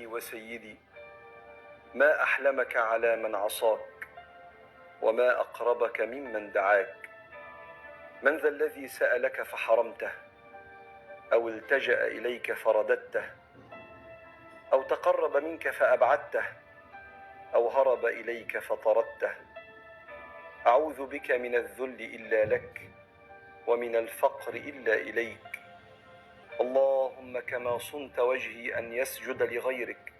إلهي وسيدي، ما أحلمك على من عصاك، وما أقربك ممن دعاك. من ذا الذي سألك فحرمته، أو التجأ إليك فرددته، أو تقرب منك فأبعدته، أو هرب إليك فطردته؟ أعوذ بك من الذل إلا لك، ومن الفقر إلا إليك. اللهم كما صنت وجهي أن يسجد لغيرك،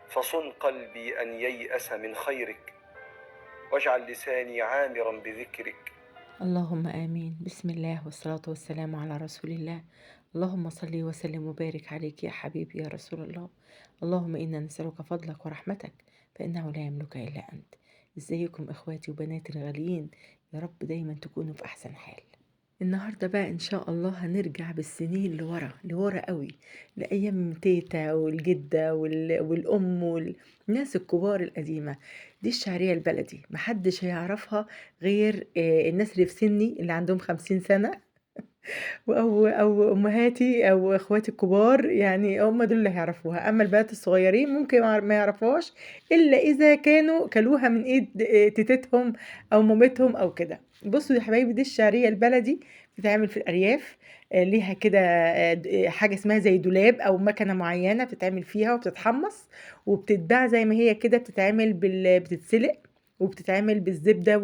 فصن قلبي أن ييأس من خيرك، واجعل لساني عامرا بذكرك. اللهم آمين. بسم الله والصلاة والسلام على رسول الله. اللهم صل وسلم وبارك عليك يا حبيبي يا رسول الله. اللهم إنا نسألك فضلك ورحمتك فإنه لا يملك إلا أنت. ازيكم إخواتي وبناتي الغاليين؟ يا رب دايما تكونوا في أحسن حال. النهاردة بقى إن شاء الله هنرجع بالسنين لورا قوي، لأيام تيتا والجدة والأم والناس الكبار القديمة. دي الشعرية البلدي محدش هيعرفها غير الناس اللي في سني اللي عندهم 50 سنة، أو أمهاتي أو إخواتي الكبار، يعني هم دول اللي هيعرفوها. أما البنات الصغيرين ممكن ما يعرفوهاش إلا إذا كانوا كلوها من إيد تيتتهم أو مامتهم أو كده. بصوا يا حبايبي، دي الشعرية البلدي بتتعمل في الأرياف. ليها كده حاجة اسمها زي دولاب أو مكنة معينة بتتعمل فيها وبتتحمص وبتتباع زي ما هي كده. بتتعمل بتتسلق وبتتعمل بالزبدة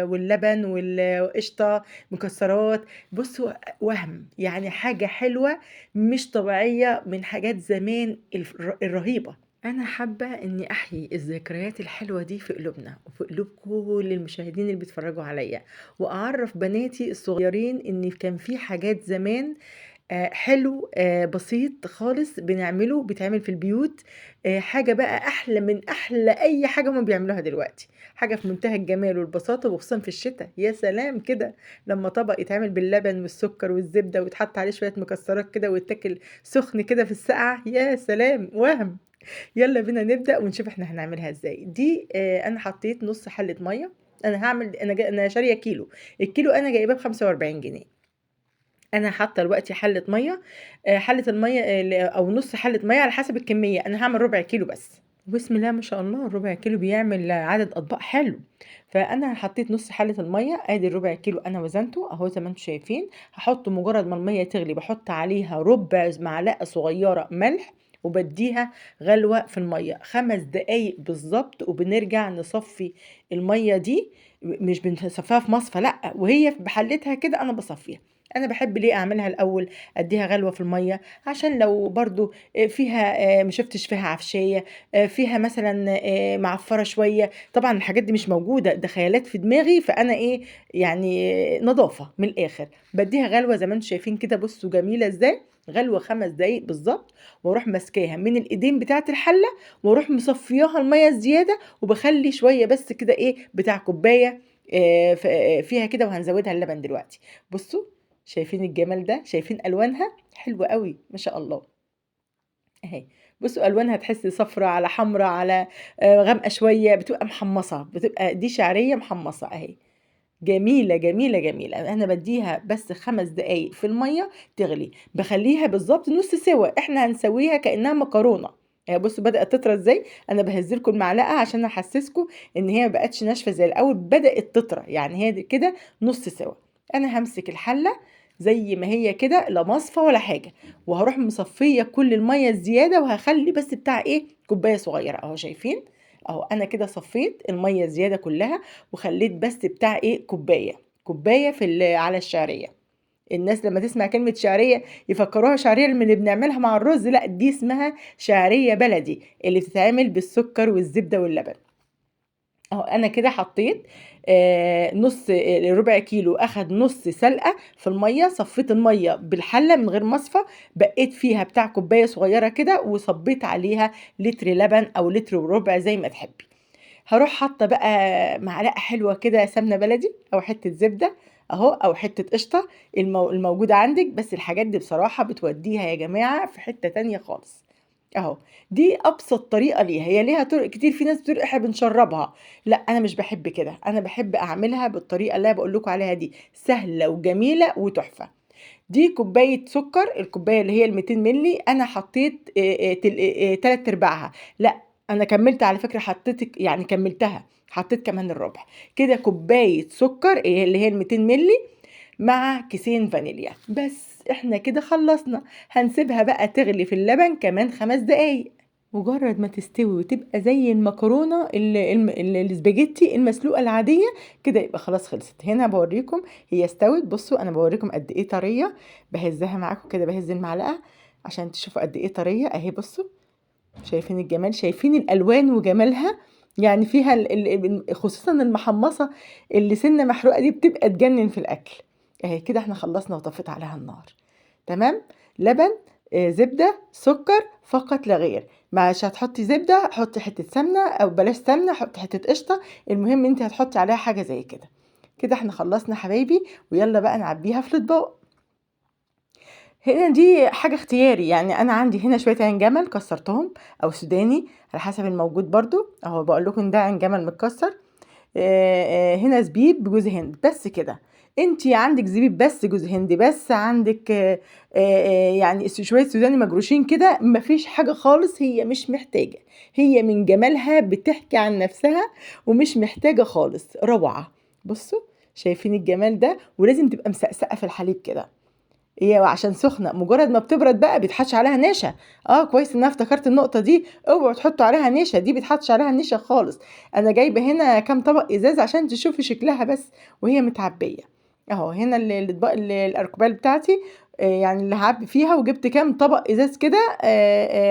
واللبن والقشطة مكسرات. بصوا، يعني حاجة حلوة مش طبيعية من حاجات زمان الرهيبة. أنا حابة إني أحيي الذكريات الحلوة دي في قلوبنا وفي قلوب كل المشاهدين اللي بيتفرجوا عليا، وأعرف بناتي الصغيرين إن كان في حاجات زمان حلو بسيط خالص بنعمله، بيتعمل في البيوت. حاجة بقى أحلى من أحلى أي حاجة هما بيعملوها دلوقتي. حاجة في منتهى الجمال والبساطة، وخصوصا في الشتاء. يا سلام كده لما طبق يتعمل باللبن والسكر والزبدة ويتحط عليه شوية مكسرات كده ويتاكل سخن كده في السقعة، يا سلام وهم. يلا بينا نبدأ ونشوف احنا هنعملها ازاي. دي انا حطيت نص حلة مية. انا هعمل انا شارية كيلو. الكيلو انا جايباه ب45 جنيه. انا حاطه دلوقتي حله ميه. حله الميه او نص حله ميه على حسب الكميه. انا هعمل ربع كيلو بس. بسم الله ما شاء الله، الربع كيلو بيعمل عدد اطباق حلو. فانا حطيت نص حله الميه، ادي الربع كيلو انا وزنته اهو زي ما انتم شايفين. هحط مجرد ما الميه تغلي بحط عليها ربع معلقه صغيره ملح، وبديها غلوه في الميه 5 دقايق بالظبط، وبنرجع نصفي الميه دي. مش بنصفيها في مصفى، لا، وهي بحلتها كده انا بصفيها. انا بحب ليه اعملها الاول، اديها غلوه في الميه، عشان لو برضو فيها مشفتش فيها عفشيه، فيها مثلا معفره شويه. طبعا الحاجات دي مش موجوده، ده خيالات في دماغي، فانا ايه يعني نظافه من الاخر. بديها غلوه زي ما انتم شايفين كده. بصوا جميله ازاي، غلوه 5 دقايق بالظبط. واروح ماسكاها من الايدين بتاعه الحله، واروح مصفياها الميه الزياده، وبخلي شويه بس كده ايه بتاع كوبايه فيها كده. وهنزودها اللبن دلوقتي. بصوا، شايفين الجمال ده؟ شايفين الوانها حلوه قوي ما شاء الله اهي. بصوا الوانها، تحس صفرة على حمرة على غامقه شويه، بتبقى محمصه، بتبقى دي شعريه محمصه اهي. جميله جميله جميله. انا بديها بس 5 دقايق في الميه تغلي، بخليها بالظبط نص سوا. احنا هنسويها كانها مكرونه. يعني بصوا بدات تطرى ازاي. انا بهزلكم المعلقه عشان احسسكم ان هي ما بقتش ناشفه زي الاول، بدات تطرى، يعني هي دي كده نص سوا. انا همسك الحله زي ما هي كده، لا مصفى ولا حاجه، وهروح مصفيه كل الميه الزياده، وهخلي بس بتاع ايه كوبايه صغيره اهو. شايفين اهو، انا كده صفيت الميه الزياده كلها، وخليت بس بتاع ايه كوبايه على الشعريه. الناس لما تسمع كلمه شعريه يفكروها شعريه من اللي بنعملها مع الرز، لا، دي اسمها شعريه بلدي اللي بتتعمل بالسكر والزبده واللبن. اهو انا كده حطيت نص ربع كيلو، اخد نص سلقه في الميه. صفيت الميه بالحله من غير مصفى، بقيت فيها بتاع كوبايه صغيره كده، وصبيت عليها لتر لبن او لتر وربع زي ما تحبي. هروح حاطه بقى معلقه حلوه كده سمنه بلدي او حته زبده اهو، او حته قشطه الموجوده عندك. بس الحاجات دي بصراحه بتوديها يا جماعه في حته تانية خالص اهو. دي ابسط طريقه ليها. هي ليها طرق كتير، في ناس بتقول احنا بنشربها، لا انا مش بحب كده. انا بحب اعملها بالطريقه اللي انا بقول لكم عليها دي، سهله وجميله وتحفه. دي كوبايه سكر، الكوبايه اللي هي ال200 مللي انا حطيت 3/4. لا انا كملت على فكره، حطيت يعني كملتها، حطيت كمان الربع. كده كوبايه سكر اللي هي ال200 مللي مع كيسين فانيليا. بس احنا كده خلصنا. هنسيبها بقى تغلي في اللبن كمان 5 دقايق. مجرد ما تستوي وتبقى زي المكرونه السباجيتي المسلوقه العاديه كده، يبقى خلاص خلصت. هنا بوريكم هي استوت. بصوا انا بوريكم قد ايه طريه، بهزها معاكم كده، بهز المعلقه عشان تشوفوا قد ايه طريه اهي. بصوا شايفين الجمال، شايفين الالوان وجمالها، يعني فيها خصوصا المحمصه اللي سنه محروقه دي بتبقى تجنن في الاكل اهي. كده احنا خلصنا وطفيت عليها النار. تمام. لبن، زبده، سكر فقط لا غير. مش هتحطي زبده حطي حته سمنه، او بلاش سمنه حطي حته قشطه، المهم انت هتحطي عليها حاجه زي كده. كده احنا خلصنا حبايبي، ويلا بقى نعبيها في الاطباق. هنا دي حاجة اختياري، يعني أنا عندي هنا شوية عين جمل كسرتهم أو سوداني على حسب الموجود برضو أهو. بقول لكم ده عين جمل متكسر. هنا زبيب بجوز هند بس كده. انتي عندك زبيب بس، جوز هند بس، عندك يعني شوية سوداني مجروشين كده، مفيش حاجة خالص. هي مش محتاجة، هي من جمالها بتحكي عن نفسها ومش محتاجة خالص. روعة. بصوا شايفين الجمال ده، ولازم تبقى مسقسقة في الحليب كده. هي عشان سخنه، مجرد ما بتبرد بقى بيتحطش عليها نشا. كويس ان انا افتكرت النقطه دي، اوعوا تحطوا عليها نشا، دي بيتحطش عليها نشا خالص. انا جايبه هنا كام طبق ازاز عشان تشوفي شكلها بس وهي متعبيه اهو. هنا الاطباق الاركوبال بتاعتي يعني اللي هعبي فيها، وجبت كام طبق ازاز كده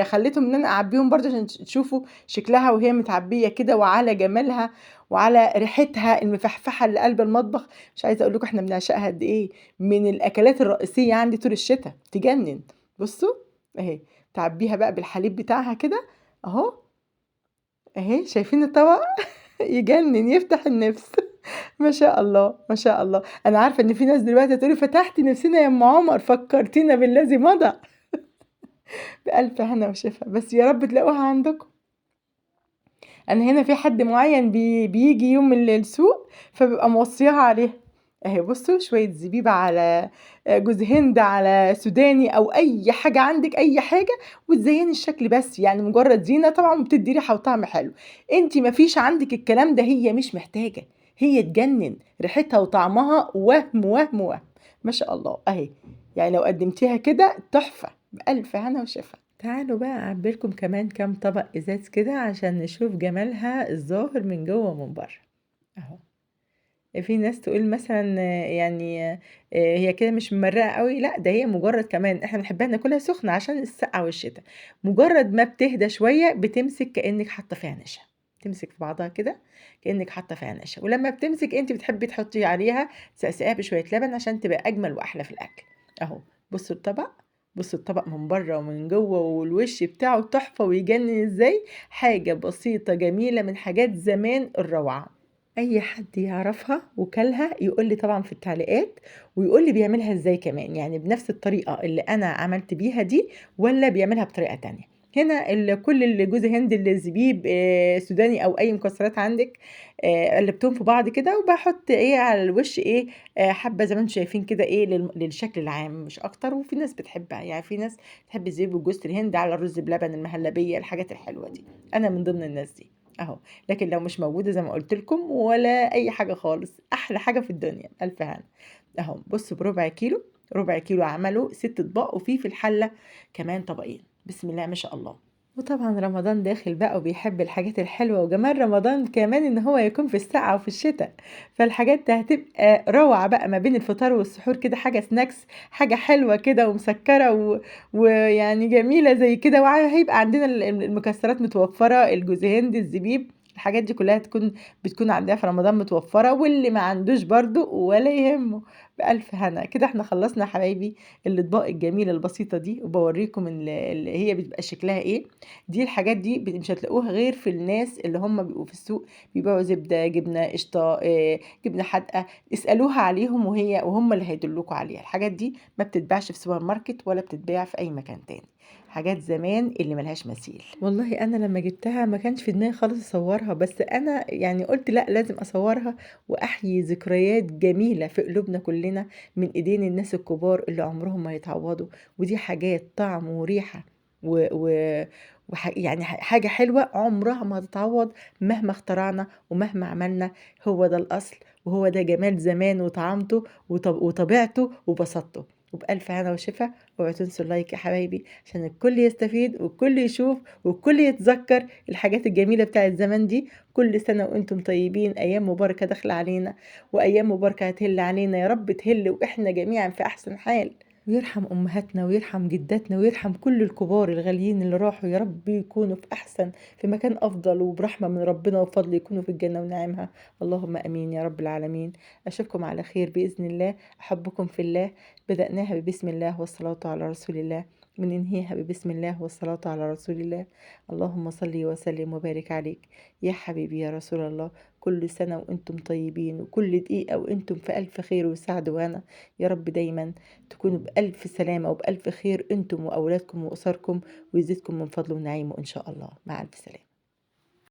خليتهم ان انا اعبيهم برضه عشان تشوفوا شكلها وهي متعبيه كده، وعلى جمالها وعلى ريحتها المفحفحه اللي قلب المطبخ. مش عايزه اقول لكم احنا بنعشقها قد ايه، من الاكلات الرئيسيه عندي طول الشتاء، تجنن. بصوا اهي، تعبيها بقى بالحليب بتاعها كده اهو. اهي شايفين الطبق يجنن يفتح النفس ما شاء الله ما شاء الله. انا عارفه ان في ناس دلوقتي هتقولي فتحتي نفسنا يا ام عمر، فكرتينا بالذي مضى. بألف هنا وشفا، بس يا رب تلاقوها عندكم. انا هنا في حد معين بيجي يوم من السوق فببقى موصيها عليها اهي. بصوا شويه زبيبه على جوز هند على سوداني او اي حاجه عندك، اي حاجه وتزيني الشكل بس، يعني مجرد زينه طبعا بتدي ريحه وطعم حلو. انتي ما فيش عندك الكلام ده، هي مش محتاجه، هي تجنن ريحتها وطعمها وهم وهم وهم. ما شاء الله اهي. يعني لو قدمتيها كده تحفه، بألف هنا وشفا. تعالوا بقى اعبيلكم كمان كام طبق ازاز كده عشان نشوف جمالها الظاهر من جوه ومن بره اهو. في ناس تقول مثلا يعني هي كده مش ممرقه قوي، لا ده هي مجرد كمان احنا بنحبها ناكلها سخنه عشان السقعه والشتاء. مجرد ما بتهدى شويه بتمسك كانك حاطه فيها نشا، تمسك في بعضها كده كانك حاطه فيها نشا. ولما بتمسك انت بتحبي تحطي عليها سقسقها بشويه لبن عشان تبقى اجمل واحلى في الاكل اهو. بصوا الطبق، بصوا الطبق من بره ومن جوه، والوش بتاعه تحفه ويجنن ازاي. حاجه بسيطه جميله من حاجات زمان الروعه. اي حد يعرفها وكلها يقول لي طبعا في التعليقات، ويقول لي بيعملها ازاي كمان، يعني بنفس الطريقة اللي انا عملت بيها دي ولا بيعملها بطريقة تانية. هنا كل اللي جوز هند اللي زبيب سوداني او اي مكسرات عندك قلبتهم في بعض كده، وبحط ايه على الوش ايه حبة زي ما انتم شايفين كده ايه للشكل العام مش اكتر. وفي ناس بتحبها، يعني في ناس تحب الزبيب وجوز الهند على الرز بلبن، المهلبية، الحاجات الحلوة دي. انا من ضمن الناس دي اهو. لكن لو مش موجودة زي ما قلت لكم ولا أي حاجة خالص، أحلى حاجة في الدنيا ألف هنا أهو. بصوا بربع كيلو، ربع كيلو عملوا 6 أطباق، وفي الحلة كمان طبقين. بسم الله ما شاء الله. وطبعا رمضان داخل بقى وبيحب الحاجات الحلوة، وجمال رمضان كمان ان هو يكون في السقعة وفي الشتاء، فالحاجات دي هتبقى روعة بقى ما بين الفطار والسحور كده، حاجة سناكس، حاجة حلوة كده ومسكرة ويعني جميلة زي كده. وهيبقى عندنا المكسرات متوفرة، الجوز هند، الزبيب، الحاجات دي كلها بتكون عندها في رمضان متوفرة، واللي ما عندوش برضو ولا يهمه. بألف هنا. كده احنا خلصنا يا حبايبي الاطباق الجميلة البسيطة دي، وبوريكم اللي هي بتبقى شكلها ايه. دي الحاجات دي مش هتلاقوها غير في الناس اللي هم بيبقوا في السوق بيبيعوا زبدة، جبنة قشطة، جبنة حادقة. اسألوها عليهم وهم اللي هيدلوكوا عليها. الحاجات دي ما بتتباعش في سوبر ماركت ولا بتتباع في اي مكان تاني. حاجات زمان اللي ملهاش مثيل. والله أنا لمّا جِبتها ما كانش في دماغي خالص أصوّرها، بس أنا يعني قُلت لأ لازم أصوّرها وأحيي ذكريات جميلة في قلوبنا كلّنا من إيدين الناس الكبار اللي عمرهم ما هيتعوّضوا، ودي حاجات طعم وريحة و و يعني حاجة حلوة عمرها ما هتتعوّض مهما اخترعنا ومهما عملنا، هو ده الأصل وهو ده جمال زمان وطعامته وطبيعته وبساطته. وبألف هنا وشفا، اوعوا تنسوا اللايك يا حبايبي عشان الكل يستفيد والكل يشوف والكل يتذكر الحاجات الجميلة بتاعت زمان دي. كل سنة وانتم طيبين، أيام مباركة داخلة علينا وأيام مباركة هتهل علينا يا رب تهل وإحنا جميعا في أحسن حال، ويرحم أمهاتنا ويرحم جداتنا ويرحم كل الكبار الغاليين اللي راحوا، يا رب يكونوا في مكان أفضل وبرحمة من ربنا وفضل يكونوا في الجنة ونعيمها. اللهم أمين يا رب العالمين. أشوفكم على خير بإذن الله. أحبكم في الله. بدأناها ببسم الله والصلاة على رسول الله، وننهيها ببسم الله والصلاة على رسول الله. اللهم صل وسلم وبارك عليك يا حبيبي يا رسول الله. كل سنة وانتم طيبين وكل دقيقة وانتم في ألف خير وسعد، وأنا يا رب دايما تكونوا بألف سلامة وبألف خير انتم وأولادكم وأسركم، ويزيدكم من فضله ونعيمه إن شاء الله. مع ألف سلامة.